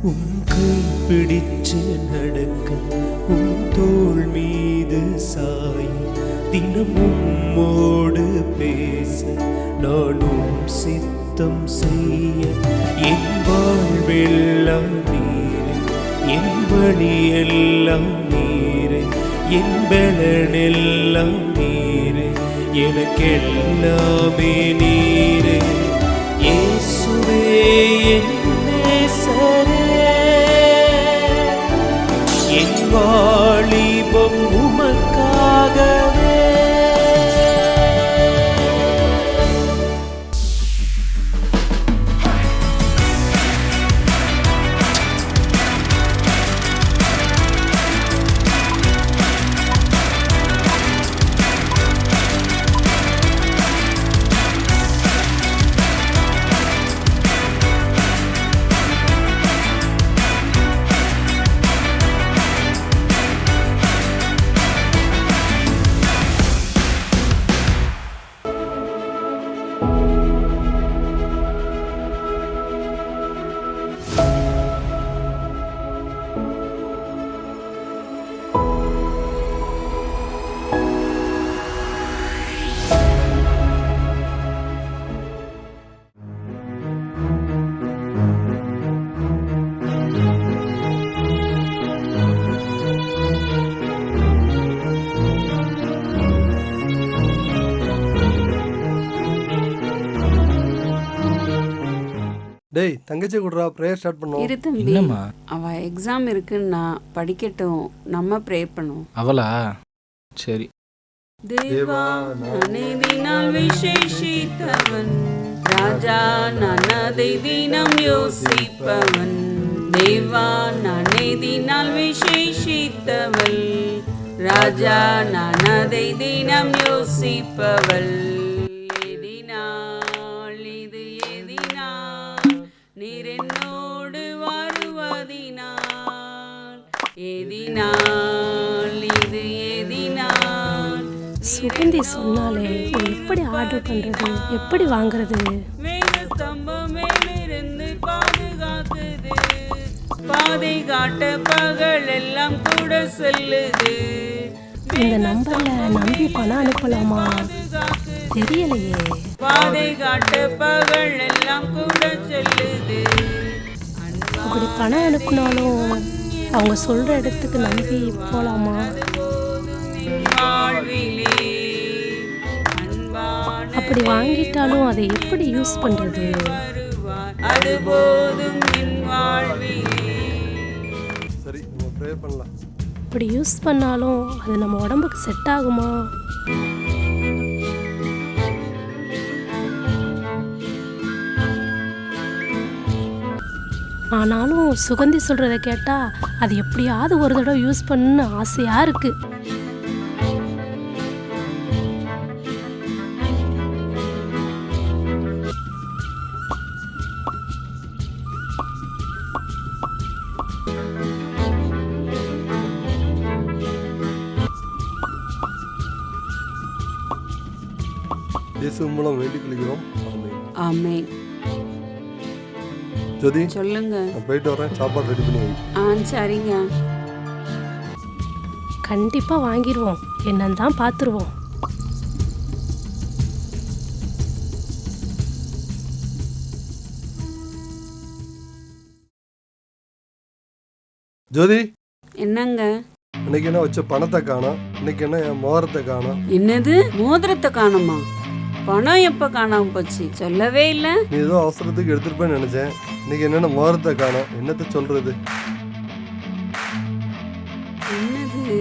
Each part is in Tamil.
உன் கை பிடிச்சு நடக்க, உன் தோள் மீது சாய, தினம் உம்மோடு பேச, நானும் சித்தம் செய்ய. என் வாழ்வெல்லாம் நீரே, என் வழியெல்லாம் நீரே, என் பலனெல்லாம் நீரே, எனக்கெல்லாமே நீரே. இயேசுவே என் நேசரே, என் வாலிபம் உமக்காகவே. டேய் தங்கச்சி கூடறா, ப்ரேயர் ஸ்டார்ட் பண்ணுவோம். இரு தம்பி, என்னம்மா அவ எக்ஸாம் இருக்குன்னா படிக்கட்டும், நம்ம ப்ரே பண்ணுவோம். அவளா? சரி. தேவா நனைதினால் விசேஷித்தவன், ராஜா நனதை தினம் யோசிப்பவன். தேவா நனைதினால் விசேஷித்தவள், ராஜா நனதை தினம் யோசிப்பவள். நீர் என்னோடு வருவதினால், எதினால் இது எதினால். சுகந்தி சொன்னாலே எப்படி ஆர்டர் பண்றது, எப்படி வாங்குறது? வேத ஸ்தம்பம் மேலிருந்து பாதுகாக்குது, பாதை காட்ட பகல் எல்லாம் கூட செல்லுது. இந்த நம்பர்ல நம்பி பணம் அனுப்பலாமா தெரியலையே. பாதை காட்ட பகல் எல்லாம் கூட செல்லுது. அப்படி பணம் அனுப்பினாலும் அவங்க சொல்ற இடத்துக்கு நம்பி போலாமா? அப்படி வாங்கிட்டாலும் அதை எப்படி யூஸ் பண்றது? அது போதும் என் வாழ்விலே. சரி, நம்ம ப்ரே பண்ணலாம். அப்படி யூஸ் பண்ணாலும் அது நம்ம உடம்புக்கு செட் ஆகுமா? ஆனாலும் சுகந்தி சொல்றத கேட்டா அது எப்படியாவது ஒரு தடவை யூஸ் பண்ணணும்னு ஆசையா இருக்கு. இயேசு மூலம் வேண்டிக் கொள்கிறோம். ஆமென். ஜோதி சொல்லுங்க. நான் போயிட்டு வரேன், சாப்பாடு ரெடி பண்ணி வை. சரிங்க. கண்டிப்பா வாங்கிடுவோம், என்னன்னு தான் பார்த்துருவோம். ஜோதி, என்னங்க? இன்னைக்கு என்ன வச்ச பணத்தை காணோம், இன்னைக்கு என்ன என் மோதிரத்தை காணோம். என்னது, மோதிரத்தை காணுமா? பணம் எப்ப காணாம போச்சு? சொல்லவே இல்லை. நீ ஏதோ அவசரத்துக்கு எடுத்துட்டு போய் நினைச்சேன். இன்னைக்கு என்னென்ன மோதிரத்தை காணோம், என்னத்த சொல்றது? என்னது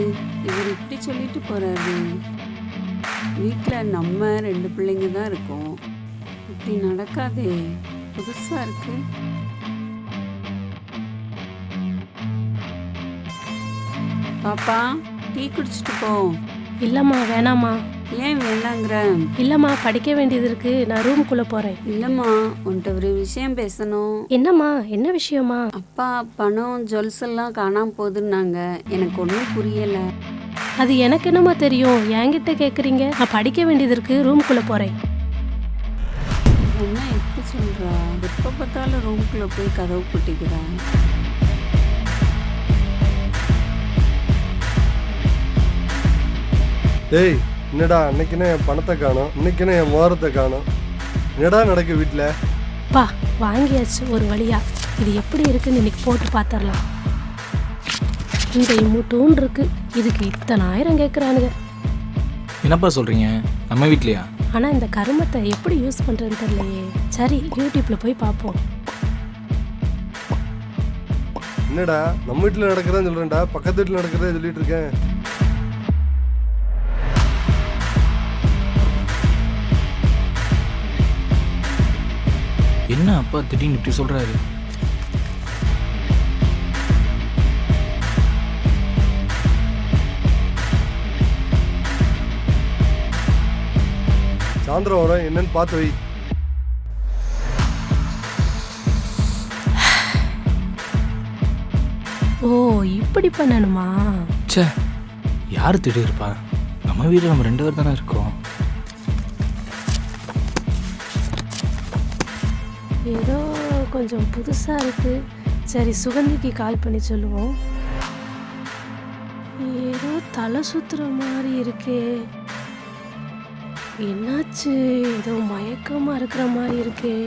இவர் இப்படி சொல்லிட்டு போறாரு? வீட்டில் நம்ம 2 பிள்ளைங்க தான் இருக்கோம், இப்படி நடக்காதே, புதுசா இருக்கு. பாப்பா, டீ குடிச்சிட்டு போ. இல்லம்மா வேணாமா. ஏன் வேண்டாங்கிற? இல்லம்மா படிக்க வேண்டியது இருக்கு, நான் ரூமுக்குள்ள போறேன். இல்லம்மா, உன்கிட்ட ஒரு விஷயம் பேசணும். என்னம்மா, என்ன விஷயமா? அப்பா பணம் ஜுவல்ஸ் எல்லாம் காணாம போகுதுன்னாங்க, எனக்கு ஒன்றும் புரியல. அது எனக்கு என்னமா தெரியும், என்கிட்ட கேக்குறீங்க? நான் படிக்க வேண்டியது இருக்கு, ரூமுக்குள்ள போறேன். என்ன எப்படி சொல்றா? எப்ப பார்த்தாலும் ரூமுக்குள்ள போய் கதவு பூட்டிக்கிறா. டேய் என்னடா அன்னைக்குன்னு என் பணத்தை காணும், இன்னைக்குன்னு என் மோரத்தை காணும். என்னடா நடக்கு வீட்டில்? பா வாங்கியாச்சு ஒரு வழியா. இது எப்படி இருக்குன்னு இன்னைக்கு போட்டு பார்த்துடலாம். இந்த இம்மூட்டூன் இருக்கு, இதுக்கு இத்தனை ஆயிரம் கேட்குறானுங்க. என்னப்பா சொல்கிறீங்க? நம்ம வீட்லையா? ஆனால் இந்த கருமத்தை எப்படி யூஸ் பண்ணுறதுன்னு தெரியலையே. சரி யூடியூப்பில் போய் பார்ப்போம். என்னடா நம்ம வீட்டில் நடக்கிறதா சொல்கிறேன்டா, பக்கத்து வீட்டில் நடக்கிறதா சொல்லிட்டு இருக்கேன். என்ன அப்பா திடீர்னு இப்படி சொல்கிறாரு? சாயந்தரம் வரும், என்னன்னு பார்த்து வை. ஓ இப்படி பண்ணணுமா? ச்சே, யார் திடீர்ப்பா? நம்ம வீட்டில் நம்ம 2 பேர் தானே இருக்கோம். ஏதோ கொஞ்சம் புதுசாக இருக்குது. சரி சுகந்திக்கு கால் பண்ணி சொல்லுவோம். ஏதோ தலை சுத்துற மாதிரி இருக்கே, என்னாச்சு? ஏதோ மயக்கமாக இருக்கிற மாதிரி இருக்கே.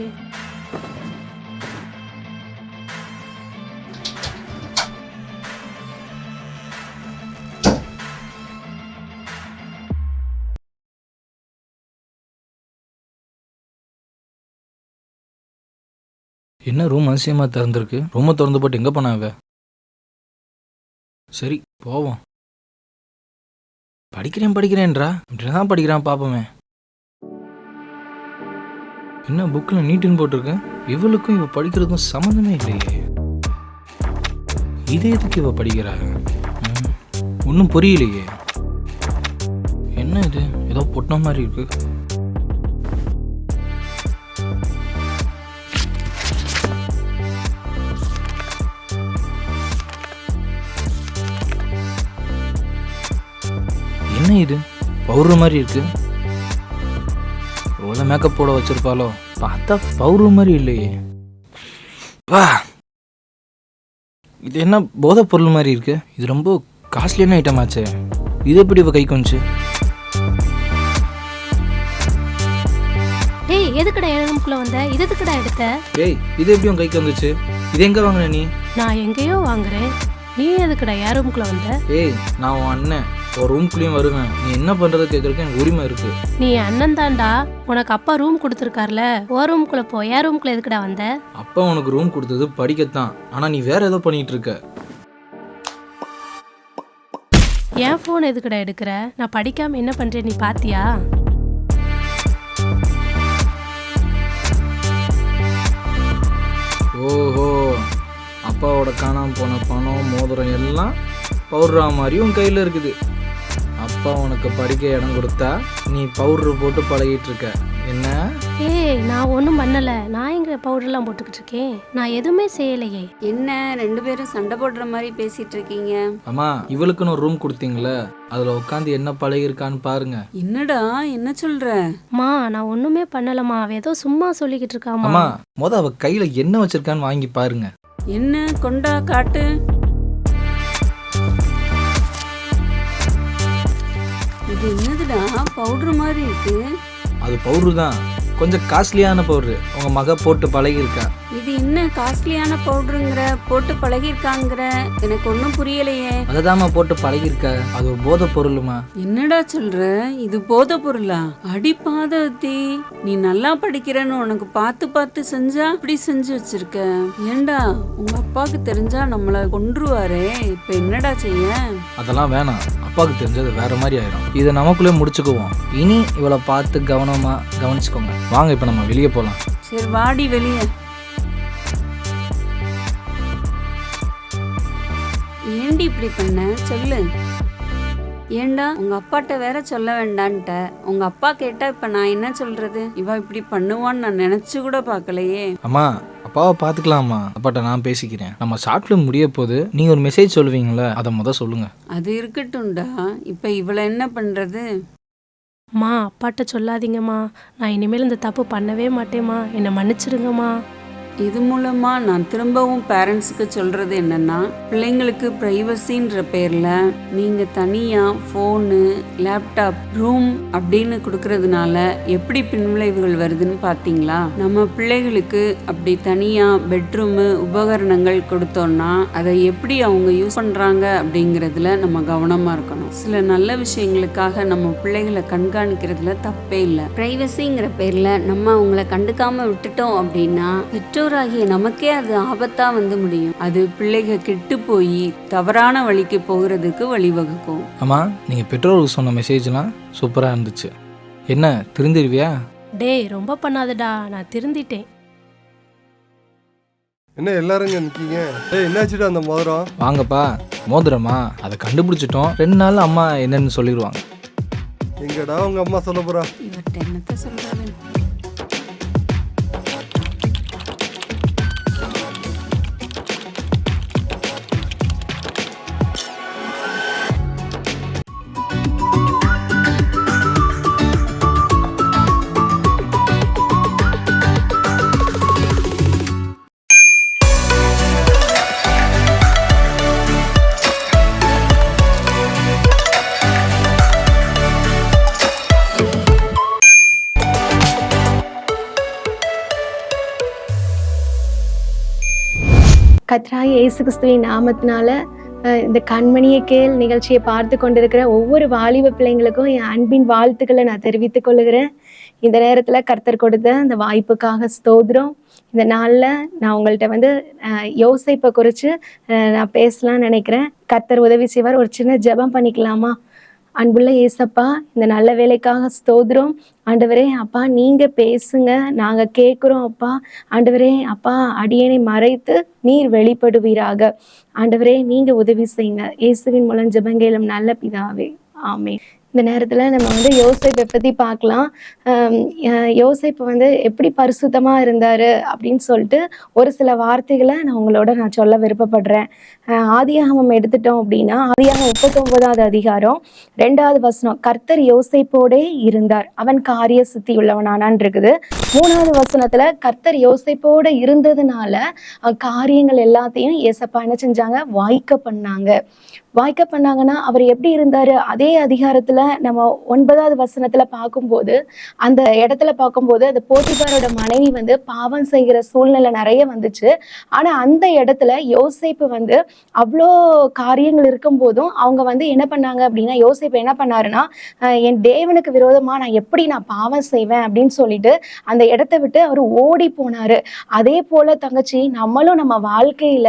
என்ன ரூம் அதிசயமாக திறந்துருக்கு? ரூமை திறந்து போட்டு எங்கே போனாங்க? சரி போவோம். படிக்கிறேன்றா, இப்படி தான் படிக்கிறான் பார்ப்போமே. என்ன புக்கில் நீட்டுன்னு போட்டிருக்கு? இவளுக்கும் இவ படிக்கிறதுக்கும் சம்மந்தமே இல்லையே. இதே எதுக்கு இவ படிக்கிறாங்க? ஒன்றும் புரியலையே. என்ன இது? ஏதோ பொட்டின மாதிரி இருக்கு. என்ன இது? பவுடர் மாதிரி இருக்கு. ஒருவேளை மேக்கப் போட வச்சிருப்பாளோ? பார்த்தா பவுடர் மாதிரி இல்லையே. வா, இது என்ன போதை பொருள் மாதிரி இருக்கு? இது ரொம்ப காஸ்ட்லியான ஐட்டம் ஆச்சே. இது எப்படி இவ கைக்கு வந்துச்சு? டேய் எதுக்குடா என் ரூம்குள்ளே வந்த? இது எதுக்குடா எடுத்த? ஏய், இது எப்படி உன் கைக்கு வந்துச்சு? இது எங்கே வாங்கின நீ? நான் எங்கேயோ வாங்குறேன், நீ எதுக்குடா என் ரூம்குள்ளே வந்த? ஏய், நான் உன் அண்ணன், ஒரு ரூம்குள்ளேயும் வருவேன். நீ என்ன பண்ணுறது கேட்குறதுக்கு எனக்கு உரிமை இருக்கு. நீ அண்ணன் தான்டா, உனக்கு அப்பா ரூம் கொடுத்துருக்காருல, ஓ ரூம்குள்ளே போ. என் ரூம்குள்ளே எதுக்குடா வந்த? அப்பா உனக்கு ரூம் கொடுத்தது படிக்கத்தான், ஆனால் நீ வேற ஏதோ பண்ணிட்டு இருக்க. என் ஃபோன் எதுக்குடா எடுக்கிற? நான் படிக்காமல் என்ன பண்ணுறேன் நீ பாத்தியா? ஓஹோ, அப்பாவோட காணாமல் போன பணம் மோதிரம் எல்லாம் பவுட்ரா மாதிரி உன் கையில் இருக்குது. அப்பா உனக்கு படிக்க இடம் கொடுத்தா நீ பவுட்ரு போட்டு பழகிட்டு இருக்க என்ன? ஏய் நான் ஒன்றும் பண்ணலை, நான் எங்க பவுடர்லாம் போட்டுக்கிட்டு இருக்கேன், நான் எதுவுமே செய்யலையே. என்ன 2 பேரும் சண்டை போடுற மாதிரி பேசிட்டு இருக்கீங்க? அம்மா, இவளுக்குன்னு ஒரு ரூம் கொடுத்தீங்களே, அதில் உட்காந்து என்ன பழகிருக்கான்னு பாருங்க. என்னடா என்ன சொல்ற? மா நான் ஒன்றுமே பண்ணலம்மா, அவ ஏதோ சும்மா சொல்லிக்கிட்டு இருக்காமா. அம்மா, அவ கையில் என்ன வச்சிருக்கான்னு வாங்கி பாருங்க. என்ன கொண்டா காட்டு. இது என்னதுடா பவுடர் மாதிரி இருக்கு? அது பவுட்ரு தான், கொஞ்சம் காஸ்ட்லியான பவுட்ரு. உங்க மக போட்டு பழகிருக்கா. இது என்ன காஸ்ட்லியான பவுடருங்கிற, போட்டு பழகிருக்காங்கிற? எனக்கு ஒன்றும் புரியலையே. அததாம்மா போட்டு பழகிருக்கா. அது ஒரு போதை பொருளுமா. என்னடா சொல்ற? இது போதை பொருளா? அடி பாதவதி, நீ நல்லா படிக்கிறன்னு உனக்கு பார்த்து பார்த்து செஞ்சா இப்படி செஞ்சு வச்சிருக்க. ஏண்டா உங்க அப்பாவுக்கு தெரிஞ்சா நம்மள கொன்றுவாரே, இப்ப என்னடா செய்ய? அதெல்லாம் வேணாம், அப்பாவுக்கு தெரிஞ்சது வேற மாதிரி ஆயிரும். இதை நமக்குள்ளே முடிச்சுக்குவோம். இனி இவளை பார்த்து கவனமா கவனிச்சுக்கோங்க. வாங்க இப்ப நம்ம வெளியே போலாம். சரி வாடி வெளியே. ஏண்டி இப்படி பண்ண சொல்லு. ஏண்டா உங்க அப்பாட்ட வேற சொல்ல வேண்டான்ட்ட. உங்க அப்பா கேட்டா இப்ப நான் என்ன சொல்றது? இவ இப்படி பண்ணுவான்னு நான் நினைச்சு கூட பார்க்கலையே. அம்மா, அப்பாவை பார்த்துக்கலாமா? அப்பாட்ட நான் பேசிக்கிறேன். நம்ம ஷார்ட் ஃபிலிம் முடிய போது நீங்க ஒரு மெசேஜ் சொல்லுவீங்களே, அதை சொல்லுங்க. அது இருக்கட்டும்டா, இப்ப இவளை என்ன பண்றது? அப்பாட்ட சொல்லாதீங்கம்மா, நான் இனிமேல் இந்த தப்பு பண்ணவே மாட்டேம்மா, என்னை மன்னிச்சிடுங்கம்மா. இது மூலமா நான் திரும்பவும் பேரண்ட்ஸுக்கு சொல்றது என்னன்னா, பிள்ளைங்களுக்கு பிரைவசின்ற பேர்ல நீங்க தனியா ஃபோனு, லேப்டாப், ரூம் அப்படின்னு கொடுக்கறதுனால எப்படி பின்விளைவுகள் வருதுன்னு பார்த்தீங்களா? நம்ம பிள்ளைகளுக்கு அப்படி தனியா பெட்ரூமு, உபகரணங்கள் கொடுத்தோம்னா அதை எப்படி அவங்க யூஸ் பண்றாங்க அப்படிங்கிறதுல நம்ம கவனமா இருக்கணும். சில நல்ல விஷயங்களுக்காக நம்ம பிள்ளைகளை கண்காணிக்கிறதுல தப்பே இல்லை. பிரைவசிங்கிற பேர்ல நம்ம அவங்கள கண்டுக்காம விட்டுட்டோம் அப்படின்னா பெற்றோராகிய நமக்கே அது ஆபத்தா வந்து முடியும். அது பிள்ளைகள் கெட்டு போய் தவறான வழிக்கு போகிறதுக்கு வழிவகுக்கும். ஆமா, நீங்க பெற்றோருக்கு சொன்ன மெசேஜ்லாம் சூப்பரா இருந்துச்சு. என்ன திருந்திருவியா? டேய் ரொம்ப பண்ணாதடா, நான் திருந்திட்டேன். என்ன எல்லாரும் இங்க நிக்கீங்க? என்னாச்சுடா அந்த மோதிரம்? வாங்கப்பா. மோதிரமா? அதை கண்டுபிடிச்சிட்டோம். 2 நாள் அம்மா என்னன்னு சொல்லிடுவாங்க. எங்கடா உங்க அம்மா சொல்ல போறா? இவர்கிட்ட என்னத்த சொல்றாரு? கர்த்தராகிய இயேசு கிறிஸ்துவின் நாமத்தினால இந்த கண்மணியை கேள் நிகழ்ச்சியை பார்த்து கொண்டிருக்கிற ஒவ்வொரு வாலிப பிள்ளைங்களுக்கும் என் அன்பின் வாழ்த்துக்களை நான் தெரிவித்துக் கொள்ளுகிறேன். இந்த நேரத்தில் கர்த்தர் கொடுத்த இந்த வாய்ப்புக்காக ஸ்தோத்திரம். இந்த நாளில் நான் உங்கள்கிட்ட யோசேப்பை குறித்து நான் பேசலாம்னு நினைக்கிறேன். கர்த்தர் உதவி செய்வார். ஒரு சின்ன ஜெபம் பண்ணிக்கலாமா? அன்புள்ள ஏசப்பா, இந்த நல்ல வேலைக்காக ஸ்தோத்திரம். ஆண்டவரே அப்பா, நீங்கள் பேசுங்க, நாங்கள் கேட்குறோம் அப்பா. ஆண்டவரே அப்பா, அடியனை மறைத்து நீர் வெளிப்படுவீராக. ஆண்டவரே நீங்கள் உதவி செய்யுங்க. இயேசுவின் மூலம் ஜெபங்கேளும் நல்ல பிதாவே, ஆமென். இந்த நேரத்தில் நம்ம யோசேப்பை பற்றி பார்க்கலாம். யோசேப்பு எப்படி பரிசுத்தமாக இருந்தார் அப்படின்னு சொல்லிட்டு ஒரு சில வார்த்தைகளை நான் சொல்ல விருப்பப்படுறேன். ஆதியாகமம் எடுத்துட்டோம் அப்படின்னா, ஆதியாகமம் 39வது அதிகாரம் 2வது வசனம், கர்த்தர் யோசேப்போடே இருந்தார், அவன் காரிய சித்தி உள்ளவனானான் இருக்குது. 3வது வசனத்தில் கர்த்தர் யோசேப்போடு இருந்ததுனால காரியங்கள் எல்லாத்தையும் ஏசப்பா என்ன செஞ்சாங்க? வாய்க்க பண்ணாங்கன்னா அவர் எப்படி இருந்தாரு? அதே அதிகாரத்துல நம்ம 9வது வசனத்துல பார்க்கும்போது, அந்த இடத்துல பார்க்கும்போது அந்த போத்திபாரோட மனைவி பாவம் செய்கிற சூழ்நிலை நிறைய வந்துச்சு. ஆனா அந்த இடத்துல யோசேப்பு அவ்வளோ காரியங்கள் இருக்கும் போதும் அவங்க என்ன பண்ணாங்க அப்படின்னா, யோசேப்பு என்ன பண்ணாருன்னா, என் தேவனுக்கு விரோதமா நான் பாவம் செய்வேன் அப்படின்னு சொல்லிட்டு அந்த இடத்த விட்டு அவர் ஓடி போனாரு. அதே போல தங்கச்சி, நம்மளும் நம்ம வாழ்க்கையில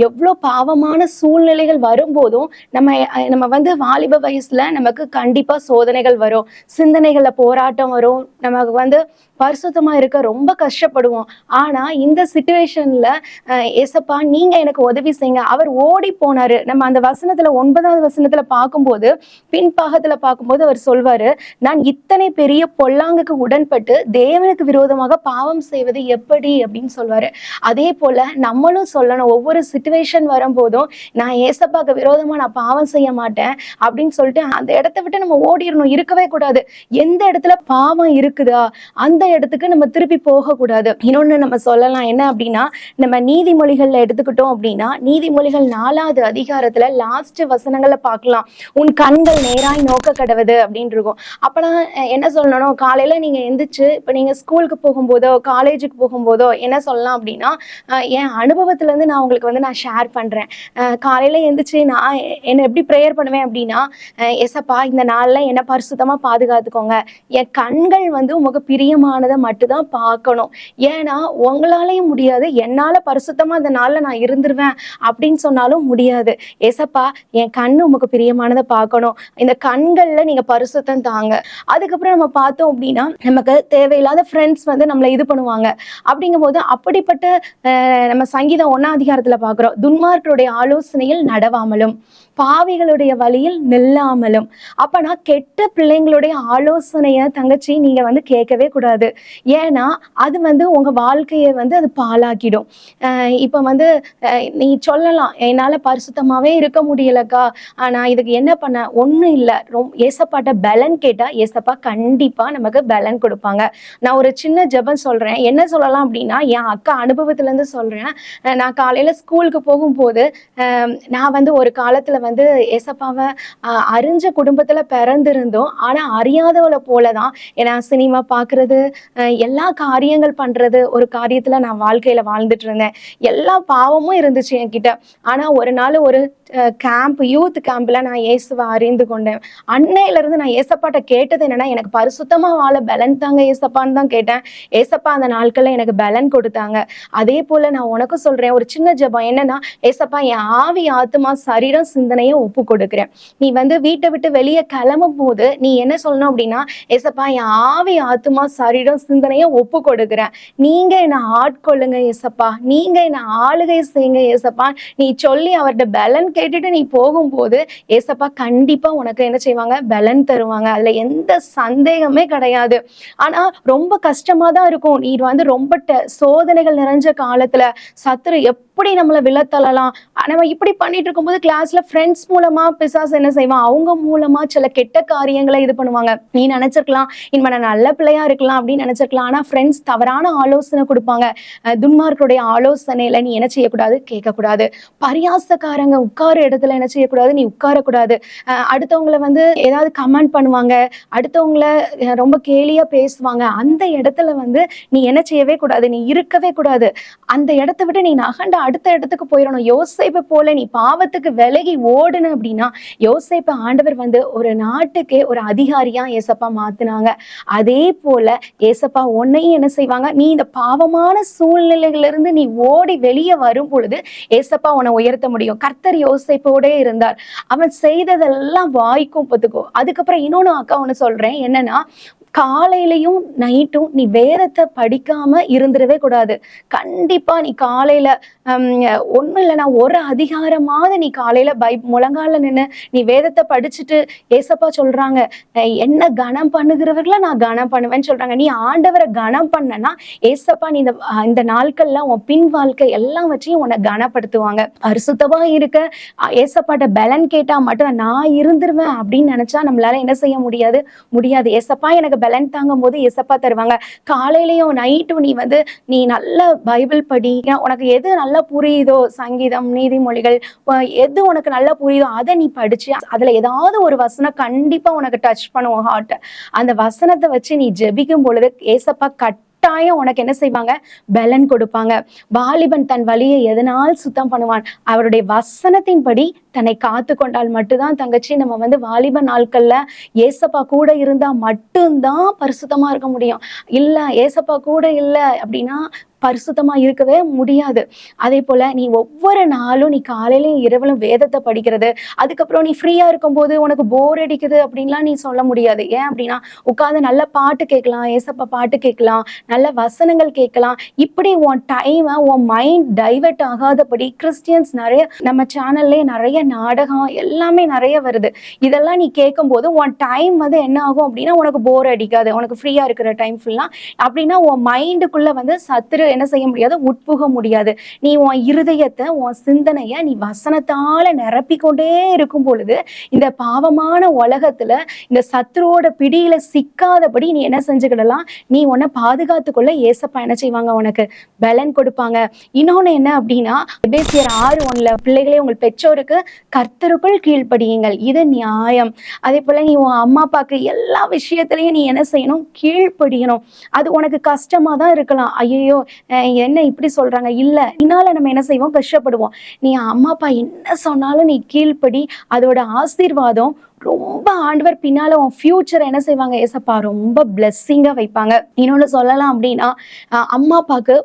எவ்வளோ பாவமான சூழ்நிலைகள் வரும்போதும் நம்ம வாலிப வயசுல நமக்கு கண்டிப்பா சோதனைகள் வரும், சிந்தனைகள்ல போராட்டம் வரும், நமக்கு பரிசுத்தமா இருக்க ரொம்ப கஷ்டப்படுவோம். ஆனா இந்த சிச்சுவேஷன்ல ஏசப்பா நீங்க எனக்கு உதவி செய்யுங்க. அவர் ஓடி போனாரு. நம்ம அந்த வசனத்துல 9வது வசனத்துல பார்க்கும்போது, பின்பாகத்துல பார்க்கும்போது அவர் சொல்வாரு, நான் இத்தனை பெரிய பொல்லாங்குக்கு உடன்பட்டு தேவனுக்கு விரோதமாக பாவம் செய்வது எப்படி அப்படின்னு சொல்வாரு. அதே போல நம்மளும் சொல்லணும், ஒவ்வொரு சிச்சுவேஷன் வரும்போதும் நான் ஏசப்பாக்கு விரோதமா நான் பாவம் செய்ய மாட்டேன் அப்படின்னு சொல்லிட்டு அந்த இடத்த விட்டு நம்ம ஓடிடணும், இருக்கவே கூடாது. எந்த இடத்துல பாவம் இருக்குதா அந்த இடத்துக்கு நம்ம திருப்பி போக கூடாது. இன்னொன்னு நம்ம சொல்லலாம் என்ன அப்படின்னா, நம்ம நீதிமொழிகள்ல எடுத்துக்கிட்டோம் அப்படின்னா, நீதிமொழிகள் 4வது அதிகாரத்துல லாஸ்ட் வசனங்களை பார்க்கலாம். உன் கண்கள் நேராய் நோக்க கடவுது அப்படின்னு இருக்கும். அப்பெல்லாம் என்ன சொல்லணும்? காலையில நீங்க எந்திரிச்சு இப்ப நீங்க ஸ்கூலுக்கு போகும்போதோ காலேஜுக்கு போகும்போதோ என்ன சொல்லலாம் அப்படின்னா, என் அனுபவத்துல இருந்து நான் உங்களுக்கு நான் ஷேர் பண்றேன். காலையில எந்திரிச்சு நான் என்ன எப்படி ப்ரேயர் பண்ணுவேன் அப்படின்னா, ஏசப்பா இந்த நாள்ல என்ன பரிசுத்தமா பாதுகாத்துக்கோங்க, என் கண்கள் உமக்கு பிரியமானதை மட்டும்தான் பார்க்கணும், ஏன்னா உங்களாலையும் முடியாது, என்னால பரிசுத்தமா அந்த நாள்ல நான் இருந்துருவேன் அப்படின்னு சொன்னாலும் முடியாது. ஏசப்பா என் கண்ணு உமக்கு பிரியமானதை பார்க்கணும், இந்த கண்கள்ல நீங்க பரிசுத்தம் தாங்க. அதுக்கப்புறம் நம்ம பார்த்தோம் அப்படின்னா, நமக்கு தேவையில்லாத ஃப்ரெண்ட்ஸ் நம்மளை இது பண்ணுவாங்க. அப்படிங்கும் போது அப்படிப்பட்ட நம்ம சங்கீதம் 1ஆம் அதிகாரத்துல பார்க்கிறோம், துன்மார்க்கருடைய ஆலோசனையில் நடவாமலும் பாவிகளுடைய வழியில் நில்லாமலும். அப்ப நான் கெட்ட பிள்ளைங்களுடைய ஆலோசனைய தங்கச்சி நீங்க வந்து கேட்கவே கூடாது. ஏன்னா அது வந்து உங்க வாழ்க்கையை வந்து அது பாழாக்கிடும். இப்ப வந்து நீ சொல்லலாம், என்னால பரிசுத்தமாவே இருக்க முடியலக்கா, நான் இதுக்கு என்ன பண்ண? ஒண்ணும் இல்ல. ஏசப்பாட்ட பலன் கேட்டா ஏசப்பா கண்டிப்பா நமக்கு பலன் கொடுப்பாங்க. நான் ஒரு சின்ன ஜெபம் சொல்றேன். என்ன சொல்லலாம் அப்படின்னா, என் அக்கா அனுபவத்துல இருந்து சொல்றேன். நான் காலையில ஸ்கூலுக்கு போகும்போது நான் வந்து ஒரு காலத்துல வந்து ஏசப்பாவை அறிஞ்ச குடும்பத்துல பிறந்திருந்தோம். ஆனா அறியாதவளை போலதான் ஏன்னா சினிமா பாக்குறது, எல்லா காரியங்கள் பண்றது, ஒரு காரியத்துல நான் வாழ்க்கையில வாழ்ந்துட்டு இருந்தேன். எல்லா பாவமும் இருந்துச்சு என்கிட்ட. ஆனா ஒரு நாள் ஒரு யூத் கேம்ப்ல நான் இயேசுவை அறிந்து கொண்டேன். அன்னையில இருந்து நான் ஏசப்பாட்ட கேட்டது என்னன்னா, எனக்கு பரிசுத்தமா வாழ பலன் தாங்க ஏசப்பான்னு தான் கேட்டேன். ஏசப்பா அந்த நாட்கள்ல எனக்கு பலன் கொடுத்தாங்க. அதே போல நான் உனக்கும் சொல்றேன், ஒரு சின்ன ஜெபம் என்னன்னா, ஏசப்பா என் ஆவி, ஆத்துமா, சரீரம், சிந்தனையை ஒப்பு கொடுக்குறேன். நீ வந்து வீட்டை விட்டு வெளியே கிளம்பும் போது நீ என்ன சொல்லணும் அப்படின்னா, ஏசப்பா என் ஆவி, ஆத்துமா, சரீரம், சிந்தனையை ஒப்பு கொடுக்குறேன். நீங்க என்னை ஆட்கொள்ளுங்க ஏசப்பா, நீங்க என்னை ஆளுகை செய்யுங்க ஏசப்பா. நீ சொல்லி அவர்கிட்ட பலன் கேட்டுட்டு நீ போகும்போது ஏசப்பா கண்டிப்பா உனக்கு என்ன செய்வாங்க? பலன் தருவாங்க. அதுல எந்த சந்தேகமே கிடையாது. ஆனா ரொம்ப கஷ்டமா தான் இருக்கும். நீ வந்து ரொம்ப சோதனைகள் நிறைஞ்ச காலத்துல சத்துரு எப்படி நம்மளை விழத்தள்ளலாம், நம்ம இப்படி பண்ணிட்டு இருக்கும்போது கிளாஸ்ல ஃப்ரெண்ட்ஸ் மூலமா பிசாசு என்ன செய்வான்? அவங்க மூலமா சில கெட்ட காரியங்களை இது பண்ணுவாங்க. நீ நினைச்சிருக்கலாம் இனிமே நான் நல்ல பிள்ளையா இருக்கலாம் அப்படின்னு நினைச்சிருக்கலாம். ஆனா ஃப்ரெண்ட்ஸ் தவறான ஆலோசனை கொடுப்பாங்க. துன்மார்க்குடைய ஆலோசனையில நீ என்ன செய்யக்கூடாது? கேட்கக்கூடாது. பரியாசக்காரங்க உட்கார இடத்துல என்ன செய்யக்கூடாது? நீ உட்காரக்கூடாது. அடுத்தவங்களை வந்து ஏதாவது கமெண்ட் பண்ணுவாங்க, அடுத்தவங்களை ரொம்ப கேலியா பேசுவாங்க. அந்த இடத்துல வந்து நீ என்ன செய்யவே கூடாது? நீ இருக்கவே கூடாது. அந்த இடத்த விட்டு நீ நகண்ட அடுத்த இடத்துக்கு போயிடணும். யோசேப்பை போல நீ பாவத்துக்கு விலகி ஓடுன அப்படின்னா, யோசேப்பை ஆண்டவர் வந்து ஒரு நாட்டுக்கே ஒரு அதிகாரியா ஏசப்பா மாத்துனாங்க. அதே போல ஏசப்பா உன்னையும் என்ன செய்வாங்க? நீ இந்த பாவமான சூழ்நிலைகளிலிருந்து நீ ஓடி வெளியே வரும் பொழுது ஏசப்பா உன்னை உயர்த்த முடியும். கர்த்தர் யோசேப்போட இருந்தார். அவன் செய்ததெல்லாம் வாய்க்கும் பத்துக்கும். அதுக்கப்புறம் இன்னொன்னு அக்கா ஒண்ணு சொல்றேன், என்னன்னா காலையிலையும் நைட்டும் நீ வேதத்தை படிக்காம இருந்துடவே கூடாது. கண்டிப்பா நீ காலையில ஒண்ணும் இல்லைன்னா ஒரு அதிகாரமாவது நீ காலையில முழங்கால நின்று நீ வேதத்தை படிச்சுட்டு, ஏசப்பா சொல்றாங்க என்ன கனம் பண்ணுகிறவர்கள நான் கனம் பண்ணுவேன்னு சொல்றாங்க. நீ ஆண்டவரை கனம் பண்ணனா ஏசப்பா நீ இந்த நாட்கள்ல உன் பின் வாழ்க்கை எல்லாம் வச்சையும் உன்னை கனப்படுத்துவாங்க. பரிசுத்தமா இருக்க ஏசப்பாட்ட பலன் கேட்டா மட்டும் நான் இருந்துருவேன் அப்படின்னு நினைச்சா நம்மளால என்ன செய்ய முடியாது? ஏசப்பா எனக்கு பலன் தாங்கும் போது ஏசப்பா தருவாங்க. காலையிலயும் நைட்டும் நீ வந்து நீ நல்ல பைபிள் படி. உனக்கு எது நல்லா புரியுதோ, சங்கீதம், நீதிமொழிகள், எது உனக்கு நல்லா புரியுதோ அதை நீ படிச்சு அதுல ஏதாவது ஒரு வசனம் கண்டிப்பா உனக்கு டச் பண்ணுவோம் ஹார்ட். அந்த வசனத்தை வச்சு நீ ஜெபிக்கும் பொழுது ஏசப்பா கட்டாயம் உனக்கு என்ன செய்வாங்க? பலன் கொடுப்பாங்க. வாலிபன் தன் வழியை எதனால் சுத்தம் பண்ணுவான்? அவருடைய வசனத்தின்படி தன்னை காத்து கொண்டால் மட்டும்தான் தங்கச்சி நம்ம வந்து வாலிப நாட்கள்ல ஏசப்பா கூட இருந்தா மட்டும்தான் பரிசுத்தமா இருக்க முடியும். இல்ல ஏசப்பா கூட இல்லை அப்படின்னா பரிசுத்தமா இருக்கவே முடியாது. அதே போல நீ ஒவ்வொரு நாளும் நீ காலையிலும் இரவிலும் வேதத்தை படிக்கிறது, அதுக்கப்புறம் நீ ஃப்ரீயா இருக்கும்போது உனக்கு போர் அடிக்குது அப்படின்லாம் நீ சொல்ல முடியாது. ஏன் அப்படின்னா உட்காந்து நல்ல பாட்டு கேட்கலாம், ஏசப்பா பாட்டு கேட்கலாம், நல்ல வசனங்கள் கேட்கலாம். இப்படி உன் டைமை உன் மைண்ட் டைவர்ட் ஆகாதபடி கிறிஸ்டியன்ஸ் நிறைய நம்ம சேனல்லே நிறைய நாடகம் எல்லாமே நிறைய வருது. இதெல்லாம் நீ கேட்கும் போது உன் டைம் வந்து என்ன ஆகும் அப்படின்னா உனக்கு போர் அடிக்காது. உனக்கு ஃப்ரீயா இருக்கிற டைம் ஃபுல்லா அப்படின்னா உன் மைண்டுக்குள்ள வந்து சத்துரு என்ன செய்ய முடியாது? உட்புக முடியாது. நீ உன் இருதயத்தை, உன் சிந்தனைய நீ வசனத்தால நிரப்பிக்கொண்டே இருக்கும் பொழுது இந்த பாவமான உலகத்துல இந்த சத்துருவோட பிடியில சிக்காதபடி நீ என்ன செஞ்சுக்கிடலாம்? நீ உன்னை பாதுகாத்துக்கொள்ள ஏசப்பா என்ன செய்வாங்க? உனக்கு பலன் கொடுப்பாங்க. இன்னொன்னு என்ன அப்படின்னா, எபேசியர் 6:1 பிள்ளைகளே உங்கள் பெற்றோருக்கு கர்த்தருக்குள் கீழ்ப்படியுங்கள், இது நியாயம். அதே போல நீ உன் அம்மா அப்பாக்கு எல்லா விஷயத்திலையும் நீ என்ன செய்யணும்? கீழ்ப்படியணும். அது உனக்கு கஷ்டமா தான் இருக்கலாம். ஐயோ என்ன இப்படி சொல்றாங்க, இல்ல இதனால நம்ம என்ன செய்வோம்? கஷ்டப்படுவோம். நீ அம்மா அப்பா என்ன சொன்னாலும் நீ கீழ்ப்படி, அதோட ஆசீர்வாதம் ரொம்ப ஆண்டவர் பின்னால உன் ஃபியூச்சர் என்ன செய்வாங்க ஏசப்பா ரொம்ப பிளெஸ்ஸிங்கா வைப்பாங்க. இன்னொன்னு சொல்லலாம் அப்படின்னா, அம்மா அப்பாவுக்கு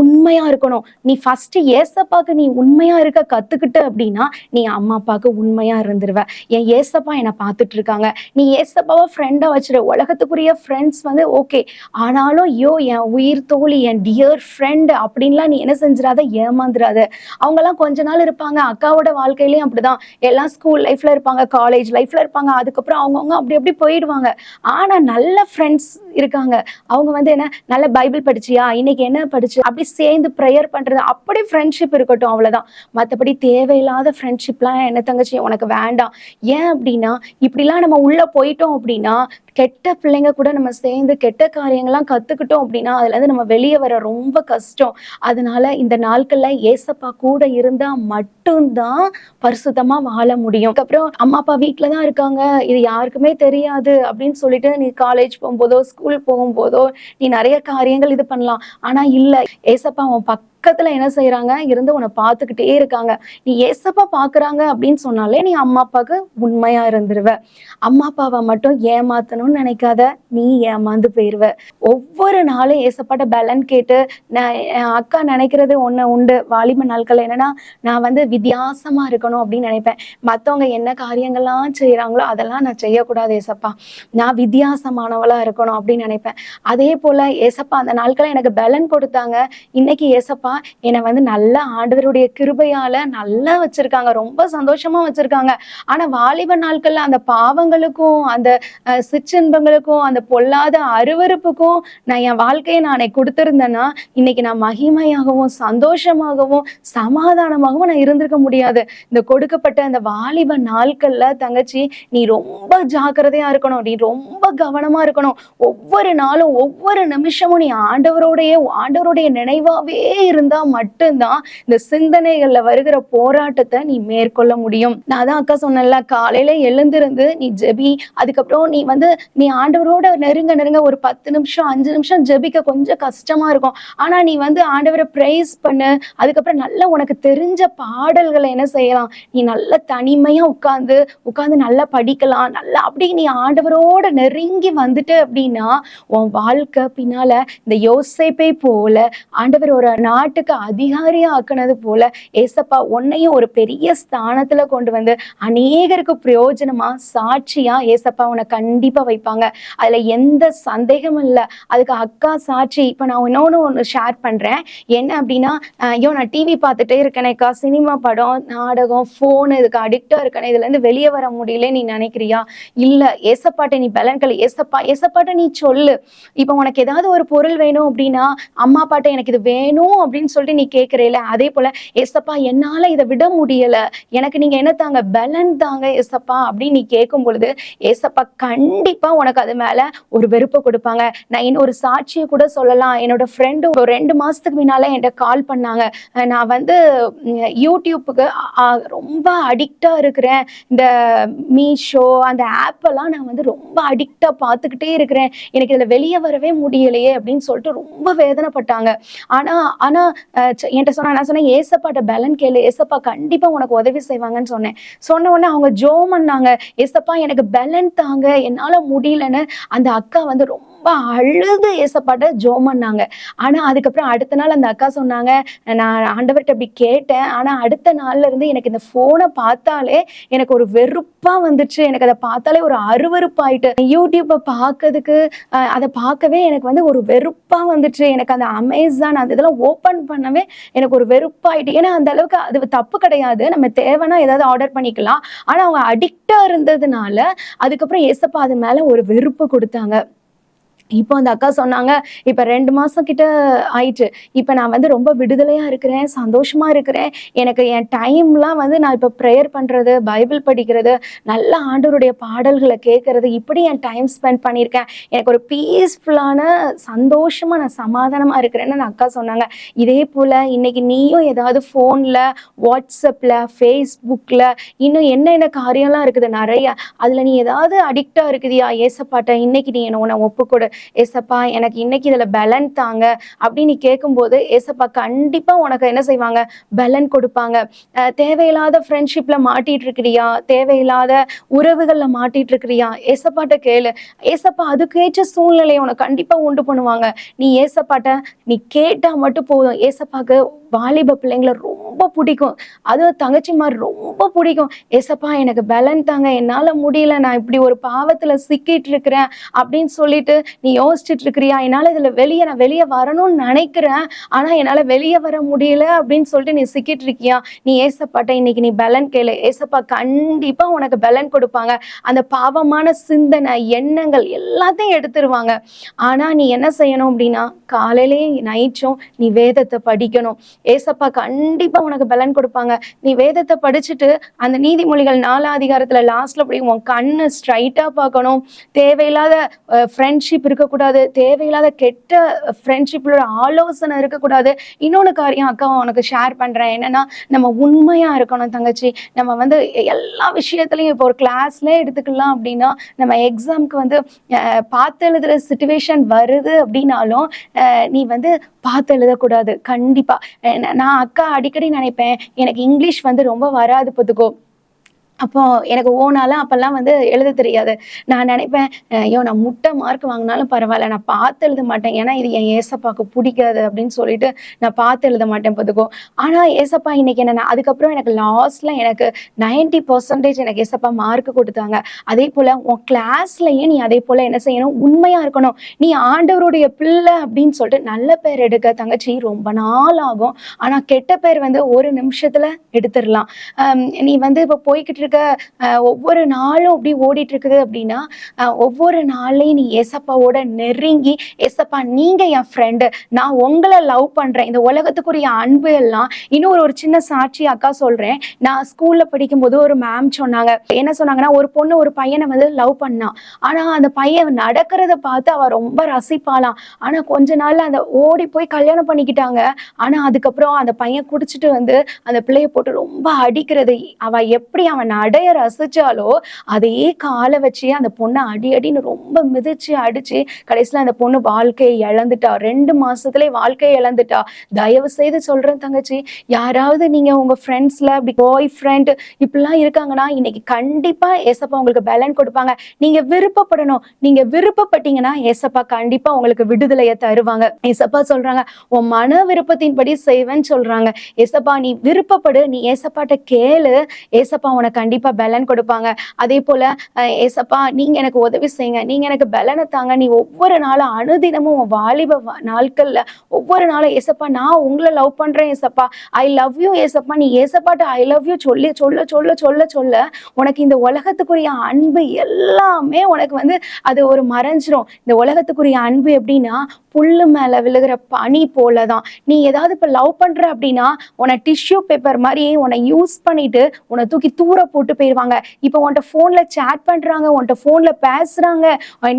உண்மையா இருக்கணும். நீ ஃபர்ஸ்ட் ஏசப்பாக்கு நீ உண்மையா இருக்க கத்துக்கிட்ட அப்படின்னா நீ அம்மா அப்பாவுக்கு உண்மையா இருந்துருவ. என் ஏசப்பா என்னை பார்த்துட்டு இருக்காங்க, நீ ஏசப்பாவை ஃப்ரெண்டா வச்சிரு. உலகத்துக்குரிய ஃப்ரெண்ட்ஸ் ஓகே, ஆனாலும் என் உயிர் தோழி, என் டியர் ஃப்ரெண்ட் அப்படின்லாம் நீ என்ன செஞ்சிடாத, ஏமாந்துடாத. அவங்கெல்லாம் கொஞ்ச நாள் இருப்பாங்க. அக்காவோட வாழ்க்கையிலயும் அப்படிதான். எல்லாம் ஸ்கூல் லைஃப்ல இருப்பாங்க, காலேஜ் லைஃப்ல இருப்பாங்க, அதுக்கப்புறம் அவங்கவுங்க அப்படி அப்படி போயிடுவாங்க. ஆனா நல்ல ஃப்ரெண்ட்ஸ் இருக்காங்க. அவங்க என்ன, நல்ல பைபிள் படிச்சியா, இன்னைக்கு என்ன படிச்சு, அப்படி சேர்ந்து ப்ரேயர் பண்றது, அப்படி ஃப்ரெண்ட்ஷிப் இருக்கட்டும், அவ்வளவுதான். மற்றபடி தேவையில்லாத ஃப்ரெண்ட்ஷிப்லாம் என்ன தங்கச்சி உனக்கு வேண்டாம். ஏன் அப்படின்னா, இப்படிலாம் நம்ம உள்ள போயிட்டோம் அப்படின்னா, கெட்ட பிள்ளைங்க கூட நம்ம சேர்ந்து கெட்ட காரியங்கள்லாம் கத்துக்கிட்டோம் அப்படின்னா அதுல இருந்து நம்ம வெளியே வர ரொம்ப கஷ்டம். அதனால இந்த நாட்கள்ல ஏசப்பா கூட இருந்தா மட்டும்தான் பரிசுத்தமா வாழ முடியும். அதுக்கப்புறம் அம்மா அப்பா வீட்டுலதான் இருக்காங்க, இது யாருக்குமே தெரியாது அப்படின்னு சொல்லிட்டு நீ காலேஜ் போகும்போதோ ஸ்கூல் போகும்போதோ நீ நிறைய காரியங்கள் இது பண்ணலாம். ஆனா இல்ல, ஏசப்பா உன் பக்கத்துல என்ன செய்யறாங்க, இருந்து உன்னை பார்த்துக்கிட்டே இருக்காங்க. நீ ஏசப்பா பாக்குறாங்க அப்படின்னு சொன்னாலே நீ அம்மா அப்பாவுக்கு உண்மையா இருந்துருவ. அம்மா அப்பாவை மட்டும் ஏமாத்தணும்னு நினைக்காத, நீ ஏமாந்து போயிருவ. ஒவ்வொரு நாளும் ஏசப்பாட்ட பலன் கேட்டு, நான் என் அக்கா நினைக்கிறது ஒண்ணு உண்டு வாலிப நாட்கள், என்னன்னா நான் வித்தியாசமா இருக்கணும் அப்படின்னு நினைப்பேன். மத்தவங்க என்ன காரியங்கள்லாம் செய்யறாங்களோ அதெல்லாம் நான் செய்யக்கூடாது ஏசப்பா, நான் வித்தியாசமானவளா இருக்கணும் அப்படின்னு நினைப்பேன். அதே போல ஏசப்பா அந்த நாட்களை எனக்கு பலன் கொடுத்தாங்க. இன்னைக்கு ஏசப்பா என்னை நல்ல ஆண்டவருடைய கிருபையால நல்லா வச்சிருக்காங்க, ரொம்ப சந்தோஷமா வச்சிருக்காங்க. ஆனா வாலிப நாட்கள்ல அந்த பாவங்களுக்கும் அந்த சிற்றின்பங்களுக்கும் அந்த பொல்லாத அருவருப்புக்கும் நான் என் வாழ்க்கையை நானே கொடுத்திருந்தேன்னா இன்னைக்கு நான் மகிமையாகவும் சந்தோஷமாகவும் சமாதானமாகவும் நான் இருந்திருக்க முடியாது. இந்த கொடுக்கப்பட்ட அந்த வாலிப நாட்கள்ல தங்கச்சி நீ ரொம்ப ஜாக்கிரதையா இருக்கணும், நீ ரொம்ப கவனமா இருக்கணும். ஒவ்வொரு நாளும் ஒவ்வொரு நிமிஷமும் நீ ஆண்டவருடைய நினைவாவே இருந்தா மட்டும்தான் இந்த சிந்தனைகள்ல வருகிற போராட்டத்தை நீ மேற்கொள்ள முடியும். நான் அதான் அக்கா சொன்னேன்ல, காலையில எழுந்திருந்து நீ ஜெபி. அதுக்கப்புறம் நீ ஆண்டவரோட நெருங்க ஒரு 10 நிமிஷம் 5 நிமிஷம் ஜெபிக்க கொஞ்சம் கஷ்டமா இருக்கும். ஆனா நீ ஆண்டவரை பிரைஸ் பண்ணு. அதுக்கப்புறம் நல்ல உனக்கு தெரிஞ்ச பாடல்களை என்ன செய்யலாம், நீ நல்ல தனிமையா உட்கார்ந்து நல்லா படிக்கலாம். நல்லா அப்படி நீ ஆண்டவரோட நெருங்கி வந்துட்டு அப்படின்னா உன் வாழ்க்கை பின்னால இந்த யோசேப்பை போல ஆண்டவர் ஒரு நாட்டுக்கு அதிகாரியா ஆக்குனது போல ஏசப்பா உன்னையும் ஒரு பெரிய ஸ்தானத்துல கொண்டு வந்து அநேகருக்கு பிரயோஜனமா சாட்சியா ஏசப்பா உன்னை கண்டிப்பா வைப்பாங்க. அதுல எந்த சந்தேகமும் இல்லை. அதுக்கு அக்கா சாட்சி. இப்ப நான் ஒண்ணு ஷேர் பண்றேன். என்ன அப்படின்னா, நான் டிவி பார்த்துட்டே இருக்கேனேக்கா, சினிமா படம் நாடகம் போன் இதுக்கு அடிக்டா இருக்கேனே, இதுல இருந்து வெளியே வர முடியல நீ நினைக்கிறியா? இல்ல, ஏசப்பாட்ட நீ பலன்கள் ஏசப்பாட்ட நீ சொல்லு. இப்ப உனக்கு ஏதாவது ஒரு பொருள் வேணும் அப்படின்னா அம்மா அப்பாட்ட எனக்கு இது வேணும் அப்படின்னு சொல்லிட்டு நீ கேட்கிறேல, அதே போல ஏசப்பா என்னால இதை விட முடியல, எனக்கு நீங்க என்ன தாங்க, பலன் தாங்க ஏசப்பா அப்படின்னு நீ கேட்கும் பொழுது ஏசப்பா கண்டிப்பா உனக்கு அது மேல ஒரு வெறுப்பை கொடுப்பாங்க. நான் இன்னொரு சாட்சியை கூட சொல்லலாம். என்னோட ஃப்ரெண்டு ஒரு 2 மாசத்துக்கு முன்னால என்கிட்ட கால் பண்ணாங்க. நான் யூடியூப்புக்கு ரொம்ப அடிக்டா இருக்கிறேன், இந்த மீஷோ அந்த ஆப் எல்லாம் நான் ரொம்ப அடிக்டா பார்த்துக்கிட்டே இருக்கிறேன், எனக்கு இதுல வெளியே வரவே முடியலையே அப்படின்னு சொல்லிட்டு ரொம்ப வேதனைப்பட்டாங்க. ஆனா என்கிட்ட நான் சொன்னேன் ஏசப்பாட்ட பலன் கேளு, ஏசப்பா கண்டிப்பா உனக்கு உதவி செய்வாங்கன்னு சொன்ன உடனே அவங்க ஜெபம் பண்ணாங்க, ஏசப்பா எனக்கு பலன் தாங்க, என்னால முடியலன்னு அந்த அக்கா ரொம்ப அழுது ஏசப்பாட்ட ஜெபம் பண்ணாங்க. ஆனா அதுக்கப்புறம் அடுத்த நாள் அந்த அக்கா சொன்னாங்க, நான் ஆண்டவர்கிட்ட அப்படி கேட்டேன், ஆனா அடுத்த நாள்ல இருந்து எனக்கு இந்த போனை பார்த்தாலே எனக்கு ஒரு வெறுப்பா வந்துச்சு, எனக்கு அதை பார்த்தாலே ஒரு அருவருப்பாயிட்டு, யூடியூப்பை பார்க்கறதுக்கு அதை பார்க்கவே எனக்கு ஒரு வெறுப்பா வந்துச்சு. எனக்கு அந்த அமேசான் அந்த இதெல்லாம் ஓப்பன் பண்ணவே எனக்கு ஒரு வெறுப்பாயிட்டு. ஏன்னா அந்த அளவுக்கு அது தப்பு கிடையாது, நம்ம தேவைன்னா ஏதாவது ஆர்டர் பண்ணிக்கலாம். ஆனா அவங்க அடிக்டா இருந்ததுனால அதுக்கப்புறம் ஏசப்பா அது மேல ஒரு வெறுப்பு கொடுத்தாங்க. இப்போ அந்த அக்கா சொன்னாங்க, இப்ப 2 மாசம் கிட்ட ஆயிடுச்சு, இப்ப நான் ரொம்ப விடுதலையா இருக்கிறேன், சந்தோஷமா இருக்கிறேன். எனக்கு என் டைம்லாம் நான் இப்ப ப்ரேயர் பண்றது, பைபிள் படிக்கிறது, நல்ல ஆண்டவருடைய பாடல்களை கேட்கறது, இப்படி என் டைம் ஸ்பெண்ட் பண்ணியிருக்கேன். எனக்கு ஒரு பீஸ்ஃபுல்லான சந்தோஷமா நான் சமாதானமா இருக்கிறேன்னு அந்த அக்கா சொன்னாங்க. இதே போல இன்னைக்கு நீயும் ஏதாவது போன்ல, வாட்ஸ்அப்ல, ஃபேஸ்புக்ல இன்னும் என்னென்ன காரியம்லாம் இருக்குது நிறைய, அதுல நீ ஏதாவது அடிக்டா இருக்குதியா, ஏசப்பாட்ட இன்னைக்கு நீ உன்னை ஒப்புக்கொடு. ஏசப்பா எனக்கு இன்னைக்கு இதில் பலன் தாங்க அப்படின்னு நீ கேட்கும்போது ஏசப்பா கண்டிப்பாக உனக்கு என்ன செய்வாங்க, பலன் கொடுப்பாங்க. தேவையில்லாத ஃப்ரெண்ட்ஷிப்பில் மாட்டிகிட்டு இருக்கிறியா, தேவையில்லாத உறவுகளில் மாட்டிகிட்டு இருக்கிறியா, ஏசப்பாட்ட கேளு. ஏசப்பா அதுக்கேற்ற சூழ்நிலையை உனக்கு கண்டிப்பாக உண்டு பண்ணுவாங்க. நீ ஏசப்பாட்ட நீ கேட்டால் மட்டும் போதும். ஏசப்பாக்கு வாலிப பிள்ளைங்களை ரொம்ப பிடிக்கும், அதுவும் தங்கச்சி மாதிரி ரொம்ப பிடிக்கும். ஏசப்பா எனக்கு பலன் தாங்க, என்னால் முடியல, நான் இப்படி ஒரு பாவத்தில் சிக்கிட்டு இருக்கிறேன் அப்படின்னு சொல்லிட்டு நீ யோசிச்சுட்டு இருக்கிறியா, என்னால் இதில் நான் வெளியே வரணும்னு நினைக்கிறேன், ஆனால் என்னால் வெளியே வர முடியல அப்படின்னு சொல்லிட்டு நீ சிக்கிட்டு இருக்கியா, நீ ஏசப்பாட்ட இன்னைக்கு நீ பலன் கேளு. ஏசப்பா கண்டிப்பாக உனக்கு பலன் கொடுப்பாங்க. அந்த பாவமான சிந்தனை எண்ணங்கள் எல்லாத்தையும் எடுத்துருவாங்க. ஆனால் நீ என்ன செய்யணும் அப்படின்னா, காலையிலேயே நைட்டும் நீ வேதத்தை படிக்கணும். ஏசப்பா கண்டிப்பா உனக்கு பலன் கொடுப்பாங்க. நீ வேதத்தை படிச்சுட்டு அந்த நீதிமொழிகள் 4 அதிகாரத்துல லாஸ்ட்ல அப்படி உன் கண்ணு ஸ்ட்ரைட்டா பார்க்கணும். தேவையில்லாத ஃப்ரெண்ட்ஷிப் இருக்கக்கூடாது, தேவையில்லாத கெட்ட ஃப்ரெண்ட்ஷிப்ல ஆலோசனை இருக்கக்கூடாது. இன்னொன்று காரியம் அக்கா உனக்கு ஷேர் பண்றேன், என்னன்னா நம்ம உண்மையா இருக்கணும் தங்கச்சி. நம்ம வந்து எல்லா விஷயத்துலையும் இப்போ ஒரு கிளாஸ்ல எடுத்துக்கலாம் அப்படின்னா, நம்ம எக்ஸாம்க்கு வந்து பார்த்து எழுதுற சிச்சுவேஷன் வருது அப்படின்னாலும் நீ வந்து பார்த்து எழுதக்கூடாது. கண்டிப்பா நான் அக்கா அடிக்கடி நினைப்பேன், எனக்கு இங்கிலீஷ் வந்து ரொம்ப வராது பார்த்துக்கோ. அப்போ எனக்கு ஓனாலாம் அப்பெல்லாம் வந்து எழுத தெரியாது. நான் நினைப்பேன், ஐயோ நான் முட்டை மார்க் வாங்கினாலும் பரவாயில்ல, நான் பார்த்து எழுத மாட்டேன், ஏன்னா இது என் ஏசப்பாவுக்கு பிடிக்காது அப்படின்னு சொல்லிட்டு நான் பார்த்து எழுத மாட்டேன் பார்த்துக்கோ. ஆனால் ஏசப்பா இன்னைக்கு என்ன, அதுக்கப்புறம் எனக்கு லாஸ்ட்ல எனக்கு 90% எனக்கு ஏசப்பா மார்க் கொடுத்தாங்க. அதே போல் உன் கிளாஸ்லையும் நீ அதே போல் என்ன செய்யணும், உண்மையாக இருக்கணும். நீ ஆண்டவருடைய பிள்ளை அப்படின்னு சொல்லிட்டு நல்ல பேர் எடுக்க தங்கச்சி ரொம்ப நாள் ஆகும். ஆனால் கெட்ட பேர் வந்து ஒரு நிமிஷத்தில் எடுத்துடலாம். நீ வந்து இப்போ போய்கிட்டு ஒவ்வொரு நாளும் அப்படி ஓடிட்டு இருக்குது அப்படின்னா, ஒவ்வொரு நாளையும் நீ ஏசப்பாவோட நெருங்கி, ஏசப்பா நீங்க என் ஃப்ரெண்டு, நான் உங்களை லவ் பண்றேன், இந்த உலகத்துக்குரிய அன்பு எல்லாம். இன்னொரு ஒரு சின்ன சாட்சி அக்கா சொல்றேன். நான் ஸ்கூல்ல படிக்கும்போது ஒரு மேம் சொன்னாங்க, என்ன சொன்னாங்கன்னா, ஒரு பொண்ணு ஒரு பையனை வந்து லவ் பண்ணா. ஆனா அந்த பையன் நடக்கிறத பார்த்து அவ ரொம்ப ரசிப்பாளாம். ஆனா கொஞ்ச நாள்ல அந்த ஓடி போய் கல்யாணம் பண்ணிக்கிட்டாங்க. ஆனா அதுக்கப்புறம் அந்த பையன் குடிச்சிட்டு வந்து அந்த பிள்ளைய போட்டு ரொம்ப அடிக்கிறது. அவ எப்படி அவன் நடைய ரசிச்சாலோ அதே காலை வச்சு அந்த பொண்ணை அடின்னு ரொம்ப மிதிச்சு அடிச்சு கடைசியில் அந்த பொண்ணு வாழ்க்கையை இழந்துட்டா. 2 மாசத்துலயே வாழ்க்கையை இழந்துட்டா. தயவு செய்து சொல்றேன் தங்கச்சி, யாராவது நீங்க உங்க ஃப்ரெண்ட்ஸ்ல அப்படி பாய் ஃப்ரெண்ட் இப்படிலாம் இருக்காங்கன்னா, இன்னைக்கு கண்டிப்பா ஏசப்பா உங்களுக்கு பலன் கொடுப்பாங்க. நீங்க விருப்பப்படணும். நீங்க விருப்பப்பட்டீங்கன்னா ஏசப்பா கண்டிப்பா உங்களுக்கு விடுதலையை தருவாங்க. ஏசப்பா சொல்றாங்க, உன் மன விருப்பத்தின்படி செய்வேன்னு சொல்றாங்க. ஏசப்பா நீ விருப்பப்படு, நீ ஏசப்பாட்ட கேளு, ஏசப்பா உனக்கு கண்டிப்பா பலன் கொடுப்பாங்க. அதே போல ஏசப்பா நீங்க எனக்கு உதவி செய்யுங்க, நீங்க எனக்கு பலனை தாங்க. நீ ஒவ்வொரு நாளும் அனுதினமும் வாலிப நாட்கள்ல ஒவ்வொரு நாளும் ஏசப்பா நான் உங்களை லவ் பண்றேன் ஏசப்பா, ஐ லவ் யூ ஏசப்பா, நீ ஏசப்பாட்ட ஐ லவ் யூ சொல்லி சொல்ல சொல்ல சொல்ல சொல்ல உனக்கு இந்த உலகத்துக்குரிய அன்பு எல்லாமே உனக்கு வந்து அது ஒரு மறைஞ்சிரும். இந்த உலகத்துக்குரிய அன்பு எப்படின்னா, புல்லு மேல விழுகிற பனி போலதான். நீ ஏதாவது இப்ப லவ் பண்ற அப்படின்னா உன்னை டிஷ்யூ பேப்பர் மாதிரி உன்னை யூஸ் பண்ணிட்டு உன்னை தூக்கி தூர போட்டு போயிடுவாங்க. இப்போ உன்கிட்ட ஃபோன்ல சேட் பண்றாங்க, உன்கிட்ட ஃபோன்ல பேசுறாங்க,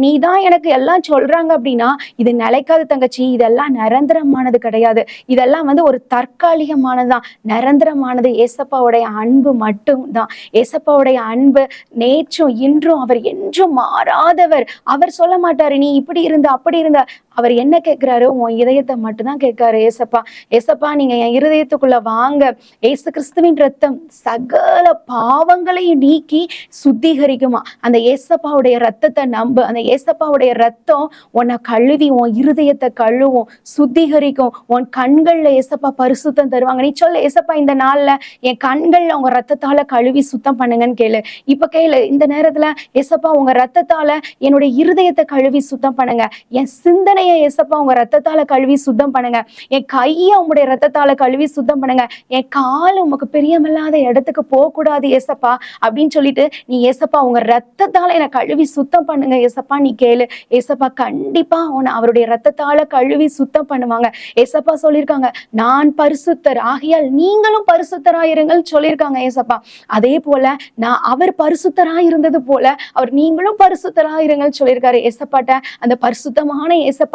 நீ தான் எனக்கு எல்லாம் சொல்றாங்க அப்படின்னா இது நிலைக்காது தங்கச்சி. இதெல்லாம் நிரந்தரமானது கிடையாது. இதெல்லாம் வந்து ஒரு தற்காலிகமானதுதான். நிரந்தரமானது ஏசப்பாவுடைய அன்பு மட்டும்தான். ஏசப்பாவுடைய அன்பு நேற்றும் இன்றும் அவர் என்றும் மாறாதவர். அவர் சொல்ல மாட்டாரு நீ இப்படி இருந்த அப்படி இருந்த. அவர் என்ன கேட்கிறாரு, உன் இதயத்தை மட்டும்தான் கேட்காரு. ஏசப்பா ஏசப்பா நீங்க என் இருதயத்துக்குள்ள வாங்க. ஏசு கிறிஸ்துவின் ரத்தம் சகல பாவங்களையும் நீக்கி சுத்திகரிக்குமா. அந்த ஏசப்பாவுடைய ரத்தத்தை நம்பு. அந்த ஏசப்பாவுடைய ரத்தம் உன்னை கழுவி உன் இருதயத்தை கழுவும், சுத்திகரிக்கும். உன் கண்கள்ல ஏசப்பா பரிசுத்தம் தருவாங்க. நீ சொல்ல, ஏசப்பா இந்த நாள்ல என் கண்கள்ல உங்க ரத்தத்தால கழுவி சுத்தம் பண்ணுங்கன்னு கேளு. இப்ப கேளு, இந்த நேரத்துல ஏசப்பா உங்க ரத்தத்தால என்னுடைய இருதயத்தை கழுவி சுத்தம் பண்ணுங்க. என் சிந்தனை ஏசப்பா உங்க ரத்தத்தால கழுவி சுத்தம் பண்ணுங்க. என் கையை உங்களுடைய ரத்தத்தால கழுவி சுத்தம் பண்ணுங்க. என் கால் உமக்கு பிரியமில்லாத இடத்துக்கு போக கூடாது ஏசப்பா அப்படின்னு சொல்லிட்டு நீ ஏசப்பா உங்க ரத்தத்தால என்னை கழுவி சுத்தம் பண்ணுங்க ஏசப்பா நீ கேளு. ஏசப்பா கண்டிப்பா உன்னை அவருடைய ரத்தத்தால கழுவி சுத்தம் பண்ணுவாங்க. ஏசப்பா சொல்லியிருக்காங்க, நான் பரிசுத்தர் ஆகையால் நீங்களும் பரிசுத்தராயிருங்கள் சொல்லியிருக்காங்க ஏசப்பா. அதே போல நான் அவர் பரிசுத்தராயிருந்தது போல அவர் நீங்களும் பரிசுத்தராயிருங்கள் சொல்லியிருக்காரு ஏசப்பாட்ட. அந்த பரிசுத்தமான ஏசப்பாட்ட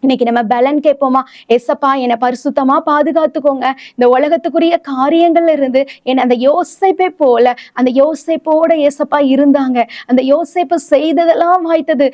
இன்னைக்கு நம்ம பலன் கேட்போமா? ஏசப்பா என்னை பரிசுத்தமா பாதுகாத்துக்கோங்க, இந்த உலகத்துக்குரிய காரியங்கள்ல இருந்து என்னை அந்த யோசேப்பை போல, அந்த யோசேப்போட ஏசப்பா இருந்தாங்க, அந்த யோசேப்பு செய்ததெல்லாம் வாய்த்தது.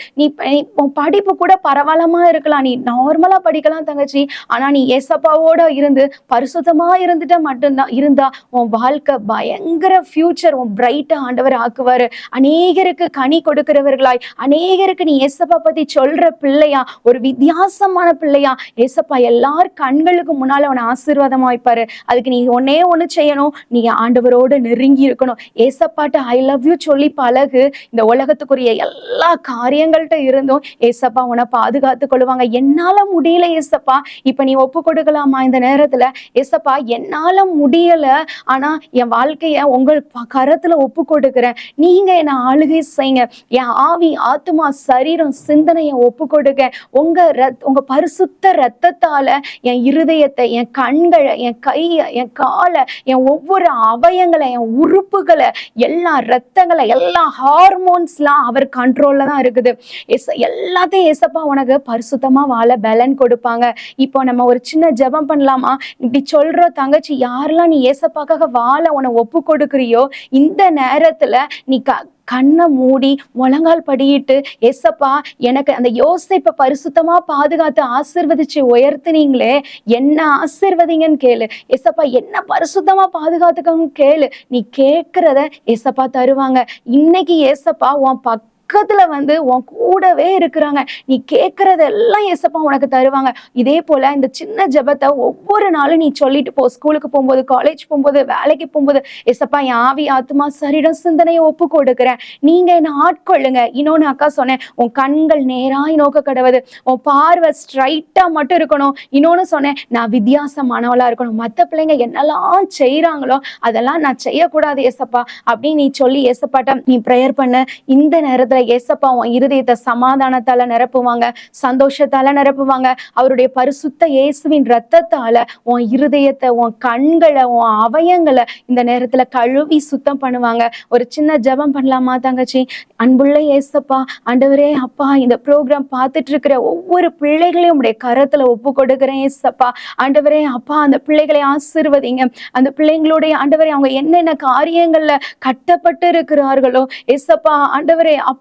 உன் படிப்பு கூட பரவாயில்லமா இருக்கலாம், நீ நார்மலா படிக்கலாம் தங்கச்சி, ஆனா நீ ஏசப்பாவோட இருந்து பரிசுத்தமா இருந்துட்ட மட்டும்தான் இருந்தா உன் வாழ்க்கை பயங்கர ஃபியூச்சர், உன் பிரைட்டா ஆண்டவர் ஆக்குவாரு. அநேகருக்கு கனி கொடுக்கிறவர்களாய், அநேகருக்கு நீ ஏசப்பா பத்தி சொல்ற பிள்ளையா, ஒரு வித்தியாசமான பிள்ளையா ஏசப்பா எல்லார் கண்களுக்கு முன்னால உன்னை ஆசீர்வாதமா வைப்பாரு. அதுக்கு நீ ஒன்னே ஒண்ணு செய்யணும், நீ ஆண்டவரோட நெருங்கி இருக்கணும். ஏசப்பாட்ட ஐ லவ் யூ சொல்லி பழகு. இந்த உலகத்துக்குரிய எல்லா காரியங்கள்ட்ட இருந்தும் ஏசப்பா உன்னை பாதுகாத்து கொள்ளுவாங்க. என்னால முடியல ஏசப்பா, இப்ப நீ ஒப்பு கொடுக்கலாமா இந்த நேரத்துல? ஏசப்பா என்னால முடியல, ஆனா என் வாழ்க்கைய உங்கள் கரத்துல ஒப்பு கொடுக்கிறேன், நீங்க என்ன ஆளுகை செய்யுங்க, என் ஆவி ஆத்மா சரீரம் சிந்தனையை ஒப்பு கொடுக்க, உங்க பரிசுத்த ரத்தத்தால என் இருதயத்தை, என் கண்களை, என் கையை, என் காலை, என் ஒவ்வொரு அவயங்களை, என் உறுப்புகளை, எல்லா ரத்தங்களை, எல்லா ஹார்மோன்ஸ்லாம் அவர் கண்ட்ரோல்ல தான் இருக்குது. எல்லாத்தையும் ஏசப்பா உனக்கு பரிசுத்தமா வாழ பலன் கொடுப்பாங்க. இப்போ நம்ம ஒரு சின்ன ஜெபம் பண்ணலாமா? இப்படி சொல்ற தங்கச்சி, யாரெல்லாம் நீ ஏசப்பாக்காக வாழ உன்னை ஒப்பு கொடுக்குறியோ, இந்த நேரத்துல நீ கண்ணை மூடி முழங்கால் படியிட்டு, ஏசப்பா எனக்கு அந்த யோசேப்பை பரிசுத்தமா பாதுகாத்து ஆசீர்வதிச்சு உயர்த்தினீங்களே, என்ன ஆசீர்வதிங்கன்னு கேளு. ஏசப்பா என்ன பரிசுத்தமா பாதுகாத்துக்கன்னு கேளு. நீ கேட்கிறத ஏசப்பா தருவாங்க. இன்னைக்கு ஏசப்பா உன் பக்கத்துல வந்து உன் கூடவே இருக்கிறாங்க. நீ கேட்கறதெல்லாம் ஏசப்பா உனக்கு தருவாங்க. இதே போல இந்த சின்ன ஜெபத்தை ஒவ்வொரு நாளும் நீ சொல்லிட்டு போ. ஸ்கூலுக்கு போகும்போது, காலேஜ் போகும்போது, வேலைக்கு போகும்போது, ஏசப்பா என் ஆவி ஆத்மா சரீரம் சிந்தனையை ஒப்பு கொடுக்கிறேன், நீங்க என்ன ஆட்கொள்ளுங்க. இன்னொன்னு அக்கா சொன்னேன், உன் கண்கள் நேராய் நோக்க கடவுது, உன் பார்வை ஸ்ட்ரைட்டா மட்டும் இருக்கணும். இன்னொன்னு சொன்னேன், நான் வித்தியாசமானவளா இருக்கணும், மற்ற பிள்ளைங்க என்னெல்லாம் செய்யறாங்களோ அதெல்லாம் நான் செய்யக்கூடாது ஏசப்பா அப்படின்னு நீ சொல்லி ஏசப்பாட்ட நீ ப்ரேயர் பண்ண. இந்த நேரத்துல ஏசப்பா உன் இருதயத்தை சமாதானத்தால நிரப்புவாங்க, சந்தோஷத்தால நிரப்புவாங்க. அவருடைய பரிசுத்த இயேசுவின் ரத்தத்தால உன் இருதயத்தை, உன் கண்களை, உன் அவயங்களை இந்த நேரத்துல கழுவி சுத்தம் பண்ணுவாங்க. ஒரு சின்ன ஜெபம் பண்ணலாமா தங்கச்சி? அன்புள்ள ஏசப்பா, ஆண்டவரே அப்பா, இந்த ப்ரோக்ராம் பார்த்துட்டு இருக்கிற ஒவ்வொரு பிள்ளைகளையும் உடைய கரத்துல ஒப்பு கொடுக்கிறேன் ஏசப்பா. ஆண்டவரே அப்பா, அந்த பிள்ளைகளை ஆசீர்வதிங்க. அந்த பிள்ளைங்களுடைய ஆண்டவரே அவங்க என்னென்ன காரியங்கள்ல கட்டப்பட்டு இருக்கிறார்களோ ஏசப்பா, ஆண்டவரே அப்பா,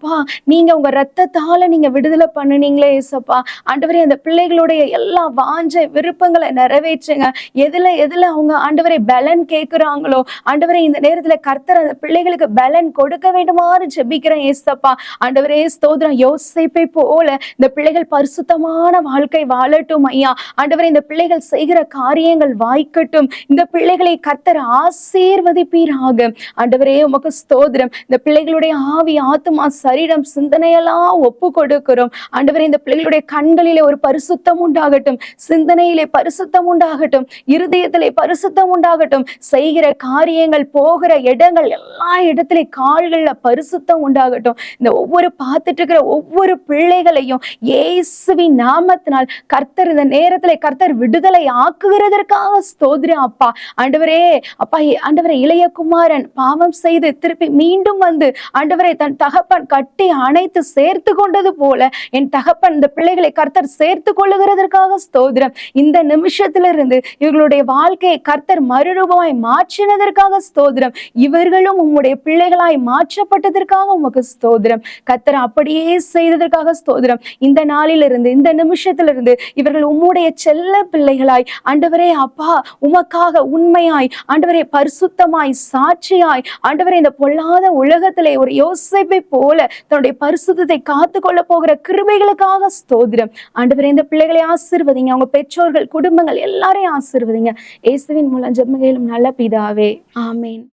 நீங்க உங்க ரத்தத்தால நீங்க விடுதலை பண்ணுனீங்களே ஏசப்பா. ஆண்டவரே அந்த பிள்ளைகளுடைய எல்லா வாஞ்சை விருப்பங்களை நிறைவேற்றுங்க. எதுல அவங்க ஆண்டவரே பலன் கேட்கிறாங்களோ, ஆண்டவரே இந்த நேரத்துல கர்த்தர் அந்த பிள்ளைகளுக்கு பலன் கொடுக்க வேண்டுமாறு ஜெபிக்கிறேன் ஏசப்பா. ஆண்டவரே ஸ்தோத்திரம். யோசேப்பை போல இந்த பிள்ளைகள் பரிசுத்தமான வாழ்க்கை வாழட்டும் ஐயா. ஆண்டவரே இந்த பிள்ளைகள் செய்கிற காரியங்கள் வாய்க்கட்டும். இந்த பிள்ளைகளை கர்த்தர் ஆசீர்வதிப்பீராக. ஆண்டவரே உமக்கு ஸ்தோத்திரம். இந்த பிள்ளைகளுடைய ஆவி ஆத்மா சரீரம் சிந்தனையெல்லாம் ஒப்பு கொடுக்கிறோம். ஆண்டவரே இந்த பிள்ளைகளுடைய கண்களிலே ஒரு பரிசுத்தம் உண்டாகட்டும், சிந்தனையிலே பரிசுத்தம் உண்டாகட்டும், இருதயத்திலே பரிசுத்தம் உண்டாகட்டும். செய்கிற காரியங்கள், போகிற இடங்கள், எல்லா இடத்திலே கால்கள்ல பரிசுத்தம் உண்டாகட்டும். இந்த ஒவ்வொரு பார்த்துட்டு இருக்கிற ஒவ்வொரு பிள்ளைகளையும் இயேசுவின் நாமத்தினால் கர்த்தர் இந்த நேரத்திலே கர்த்தர் விடுதலை ஆக்குகிறதற்காக ஸ்தோத்திரம் அப்பா. ஆண்டவரே அப்பா, ஆண்டவரே இளைய குமாரன் பாவம் செய்து திருப்பி மீண்டும் வந்து ஆண்டவரே தன் தகப்பன் கட்டி அணைத்து சேர்த்து கொண்டது போல என் தகப்பன் இந்த பிள்ளைகளை கர்த்தர் சேர்த்து கொள்ளுகிறதற்காக ஸ்தோத்திரம். இந்த நிமிஷத்திலிருந்து இவர்களுடைய வாழ்க்கையை கர்த்தர் மறுரூபமாய் மாற்றினதற்காக ஸ்தோத்திரம். இவர்களும் உம்முடைய பிள்ளைகளாய் மாற்றப்பட்டதற்காக உமக்கு ஸ்தோத்திரம். கர்த்தர் அப்படியே செய்ததற்காக ஸ்தோத்திரம். இந்த நாளிலிருந்து, இந்த நிமிஷத்திலிருந்து இவர்கள் உம்முடைய செல்ல பிள்ளைகளாய் ஆண்டவரே அப்பா, உமக்காக உண்மையாய் ஆண்டவரே பரிசுத்தமாய் சாட்சியாய் ஆண்டவரே இந்த பொல்லாத உலகத்திலே ஒரு யோசேப்பை போல தன்னுடைய பரிசுத்தத்தை காத்து கொள்ள போகிற கிருபைகளுக்காக ஸ்தோத்திரம். ஆண்டவரே இந்த பிள்ளைகளை ஆசீர்வதிங்க. அவங்க பெற்றோர்கள், குடும்பங்கள் எல்லாரையும் ஆசீர்வதிங்க. இயேசுவின் மூலம் ஜெபம் கேளும் நல்ல பிதாவே, ஆமேன்.